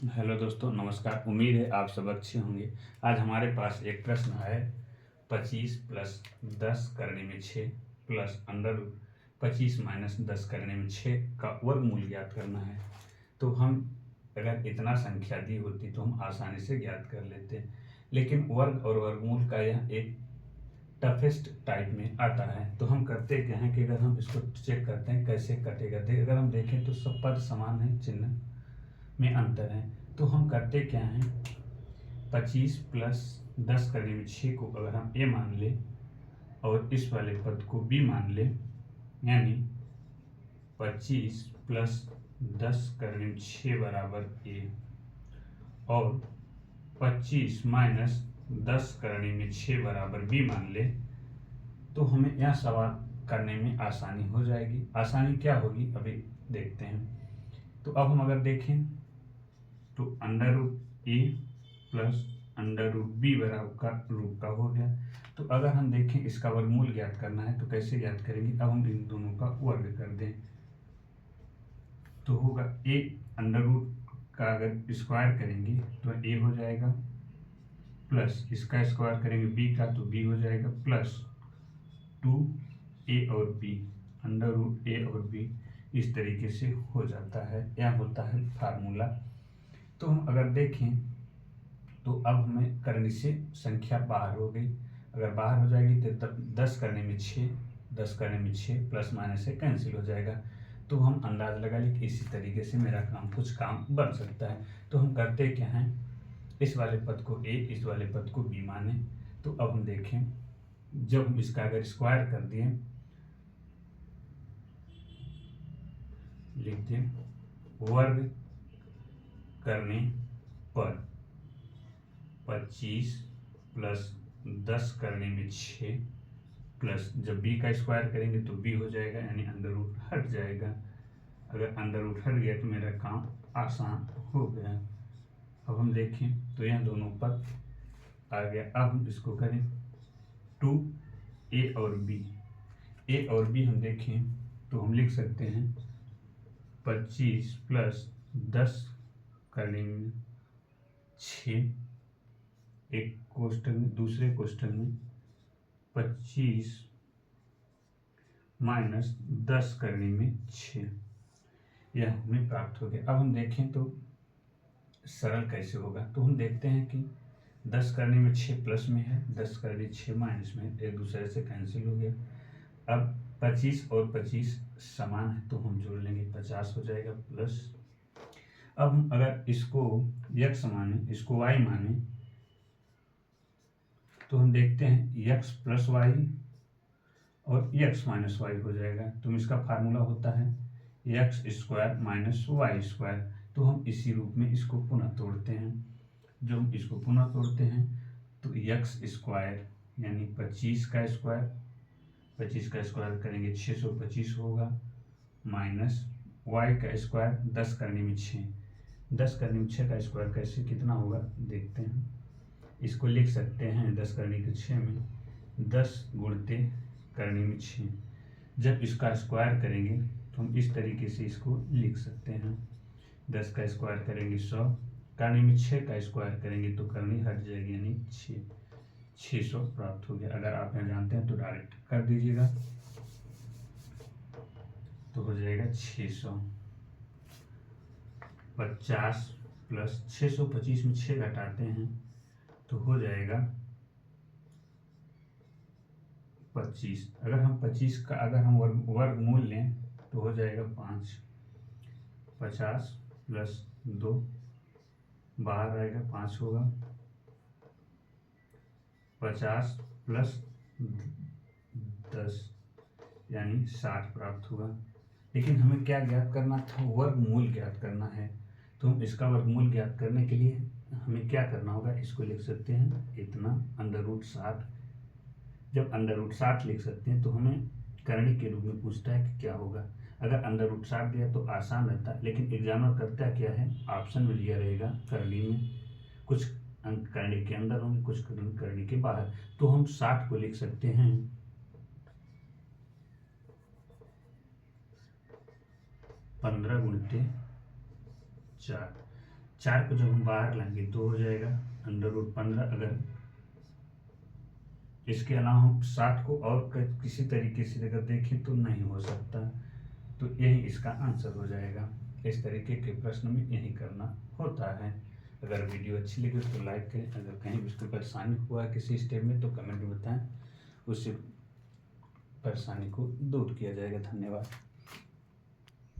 Hello दोस्तों, नमस्कार। उम्मीद है आप सब अच्छे होंगे। आज हमारे पास एक प्रश्न है 25 प्लस 10 करने में 6 प्लस अंडर 25 माइनस 10 करने में 6 का वर्गमूल ज्ञात करना है। तो हम अगर इतना संख्या दी होती तो हम आसानी से ज्ञात कर लेते, लेकिन वर्ग और वर्गमूल का यह एक टफेस्ट टाइप में आता है। तो हम करते क्या हैं कि अगर हम इसको चेक करते हैं कैसे कटेगा, अगर हम देखें तो सब पद समान है, चिन्ह में अंतर है। तो हम करते क्या हैं, 25 प्लस 10 करने में 6 को अगर हम ए मान ले और इस वाले पद को बी मान ले, यानी 25 प्लस 10 करने में 6 बराबर ए और 25 माइनस 10 करने में 6 बराबर बी मान ले, तो हमें यह सवाल करने में आसानी हो जाएगी। आसानी क्या होगी अभी देखते हैं। तो अब हम अगर देखें तो अंडर रूट ए प्लस अंडर रूट बी बराबर का रूट का हो गया। तो अगर हम देखें इसका वर्गमूल ज्ञात करना है तो कैसे ज्ञात करेंगे। अब हम इन दोनों का वर्ग कर दें तो होगा ए अंडर रूट का अगर स्क्वायर करेंगे तो ए हो जाएगा, प्लस इसका स्क्वायर करेंगे बी का तो बी हो जाएगा, प्लस 2 ए और बी, अंडर रूट ए और बी इस तरीके से हो जाता है। यह होता है फार्मूला। तो हम अगर देखें तो अब हमें करने से संख्या बाहर हो गई। अगर बाहर हो जाएगी तो तब 10 करने में 6, 10 करने में 6 प्लस माइनस से कैंसिल हो जाएगा। तो हम अंदाज लगा लें कि इसी तरीके से मेरा कुछ काम बन सकता है। तो हम करते क्या हैं, इस वाले पद को ए, इस वाले पद को बी माने। तो अब हम देखें, जब हम इसका अगर स्क्वायर कर दिए, लिखते वर्ग करने पर 25 प्लस 10 करने में 6 प्लस जब बी का स्क्वायर करेंगे तो बी हो जाएगा, यानी अंडर रूट हट जाएगा। अगर अंडर रूट हट गया तो मेरा काम आसान हो गया। अब हम देखें तो यह दोनों पद आ गया। अब हम इसको करें 2 ए और बी। ए और बी हम देखें तो हम लिख सकते हैं 25 प्लस 10 करने में 6, एक क्वेश्चन में, दूसरे क्वेश्चन में 25 माइनस 10 करने में 6, यह हमें प्राप्त हो गया। अब हम देखें तो सरल कैसे होगा। तो हम देखते हैं कि 10 करने में 6 प्लस में है, 10 करने 6 माइनस में, एक दूसरे से कैंसिल हो गया। अब 25 और 25 समान है तो हम जोड़ लेंगे, 50 हो जाएगा, प्लस अब हम अगर इसको x माने, इसको y माने, तो हम देखते हैं x प्लस वाई और x माइनस वाई हो जाएगा। तो इसका फार्मूला होता है x square minus y square. तो हम इसी रूप में इसको पुनः तोड़ते हैं। जो हम इसको पुनः तोड़ते हैं तो एक्स स्क्वायर यानी 25 का स्क्वायर, 25 का स्क्वायर करेंगे 625 होगा, माइनस वाई का स्क्वायर 10 करने में 6, 10 करने में 6 का स्क्वायर कैसे कितना होगा देखते हैं। इसको लिख सकते हैं 10 करने के 6 में 10 गुणते करने में 6। जब इसका स्क्वायर करेंगे तो हम इस तरीके से इसको लिख सकते हैं, 10 का स्क्वायर करेंगे 100, करने में 6 का स्क्वायर करेंगे तो करनी हट जाएगी, यानी 600 प्राप्त हो गया। अगर आप यहाँ जानते हैं तो डायरेक्ट कर दीजिएगा, तो हो जाएगा 600। 50 प्लस 625 में 6 घटाते हैं तो हो जाएगा 25। अगर हम 25 का अगर हम वर्गमूल लें तो हो जाएगा 5। 50 प्लस 2 बाहर आएगा 5 होगा, 50 प्लस 10 यानी 60 प्राप्त हुआ। लेकिन हमें क्या ज्ञात करना था, वर्गमूल ज्ञात करना है। तो हम इसका वर्गमूल ज्ञात करने के लिए हमें क्या करना होगा, इसको लिख सकते हैं इतना अंडर रूट 60। जब अंडर रूट 60 लिख सकते हैं तो हमें करणी के रूप में पूछता है कि क्या होगा। अगर अंडर रूट 60 दिया तो आसान रहता, लेकिन एग्जामिनर करता क्या है, ऑप्शन में दिया रहेगा करणी में कुछ अंक करणी के अंदर होंगे, कुछ करणी के बाहर। तो हम 60 को लिख सकते हैं 15 गुणित 4। 4 को जब हम बाहर लाएंगे 2 हो जाएगा, √15। अगर इसके अलावा हम 7 को और किसी तरीके से अगर देखें तो नहीं हो सकता, तो यही इसका आंसर हो जाएगा। इस तरीके के प्रश्न में यही करना होता है। अगर वीडियो अच्छी लगी तो लाइक करें, अगर कहीं भी उसको परेशानी हुआ किसी स्टेप में तो कमेंट में बताएं, उससे परेशानी को दूर किया जाएगा। धन्यवाद।